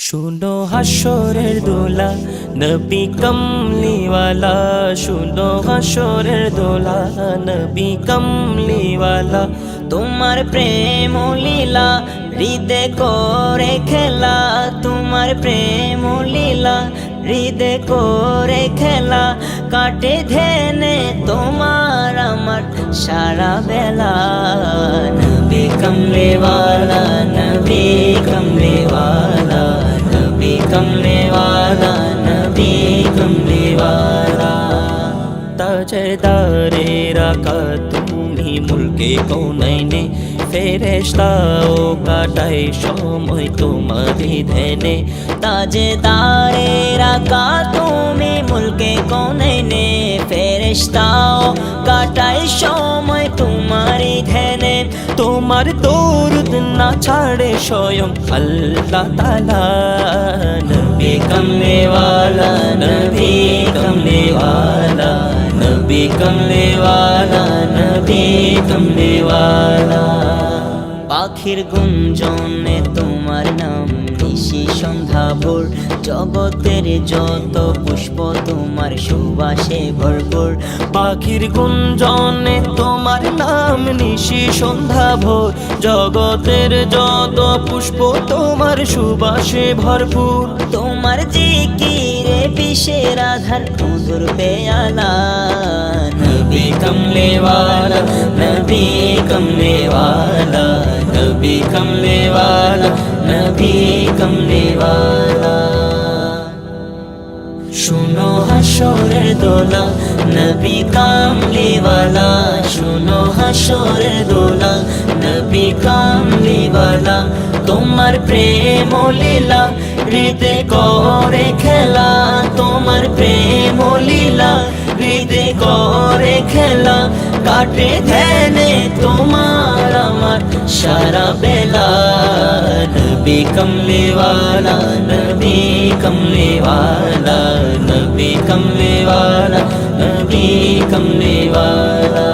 শুনো হাসরের দোলা নবী কমলিওয়ালা, শুনো হাসরের দোলা নবী কমলিওয়ালা। তোমার প্রেম লীলা হৃদে করে খেলা, তোমার প্রেম লীলা হৃদে করে খেলা। কাটে ধ্যানে তোমার আমার সারা বেলা। নবী কমলিওয়ালা, নবী কমলিওয়ালা, নবী কমলিওয়ালা, নবী কমলিওয়ালা। তাজদারে রাখা তুমি মুলকে কৌনাইনে, ফেরেশতাও কাটায় সময় তোমারই ধ্যানে। তাজদারে রাখা তুমি মুলকে কৌনাইনে, ফেরেশতাও কাটায় সময় তোমারই ধ্যানে। তোমার দরুদ না ছাড়ে স্বয়ং আল্লাহ তাআলা। নবী কমলিওয়ালা, নবী কমলিওয়ালা, নবী কমলিওয়ালা, নবী কমলিওয়ালা। পাখির গুঞ্জনে তোমার নাম নিশি সন্ধ্যা ভোর, জগতের যত পুষ্প তোমার সুবাসে ভরপুর। পাখির গুঞ্জনে তোমার নাম নিশি সন্ধ্যা ভোর, জগতের যত পুষ্প তোমার সুবাসে ভরপুর। তোমার জিকিরে বিষের আধার মধুর পেয়ালা। নবী কমলিওয়ালা, নবী কমলিওয়ালা, নবী কমলিওয়ালা, নবী কমলিওয়ালা। শুনো হাসরের দোলা নবী কমলিওয়ালা, শুনো হাসরের দোলা নবী কমলিওয়ালা। তোমার প্রেম লীলা হৃদে করে খেলা, তোমার প্রেম লীলা হৃদে করে খেলা। কাটে ধ্যানে তোমার আমার সারা বেলা। নবী কমলিওয়ালা, নবী কমলিওয়ালা, নবী কমলিওয়ালা, নবী কমলিওয়ালা।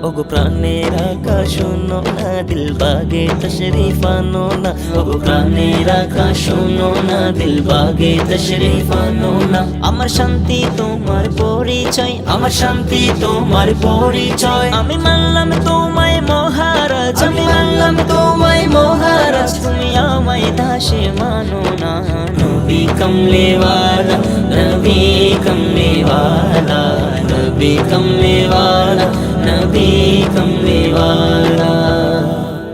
ওগো প্রাণের আকাশ শোনো না, দিল বাগে তশরিফ আনো না। ওগো প্রাণের আকাশ শোনো না, দিল বাগে তশরিফ আনো না। আমার শান্তি তোমার পরিচয়, আমার শান্তি তোমার পরিচয়। আমি মানলাম তোমায় মহারাজ, আমি মানলাম তোমায় মহারাজ। তুমি আমায় দাসে মানো না। নবী কমলিওয়ালা, নবী কমলিওয়ালা, নবী কমলিওয়ালা, নবী কমলিওয়ালা।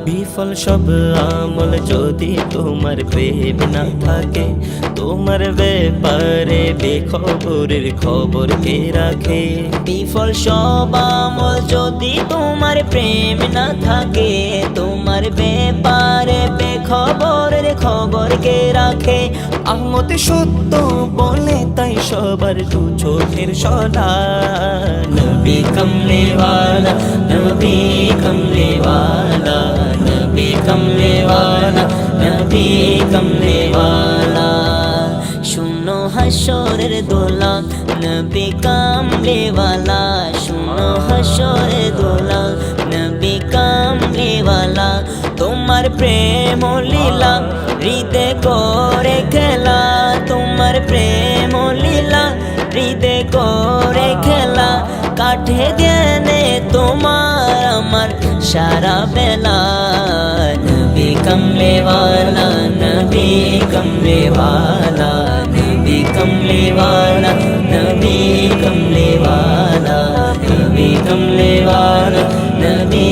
বিফল সব আমল যদি তোমার প্রেম না থাকে, তোমার ব্যাপারে বেখবরের খবর কে রাখে। বিফল সব আমল যদি তোমার প্রেম না থাকে, তোমার ব্যাপারে বেখবরের খবর কে রাখে। আহমদ সত্য বলে তাই সবার দু চোখের সদা। নবী কমলিওয়ালা, নবী কমলিওয়ালা, নবী কমলিওয়ালা, নবী কমলিওয়ালা। শুনো হাসরের দোলা নবী কমলিওয়ালা, শুনো হাসরের দোলা নবী কমলিওয়ালা। তোমার প্রেম লীলা হৃদে করে খেলা, তোমার প্রেম লীলা হৃদে করে খেলা। কাঠে ধ্যানে তোমার আমার সারা বেলা। নবী কমলিওয়ালা, নবী কমলিওয়ালা, নবী কমলিওয়ালা, নবী কমলিওয়ালা, নবী কমলিওয়ালা, নবী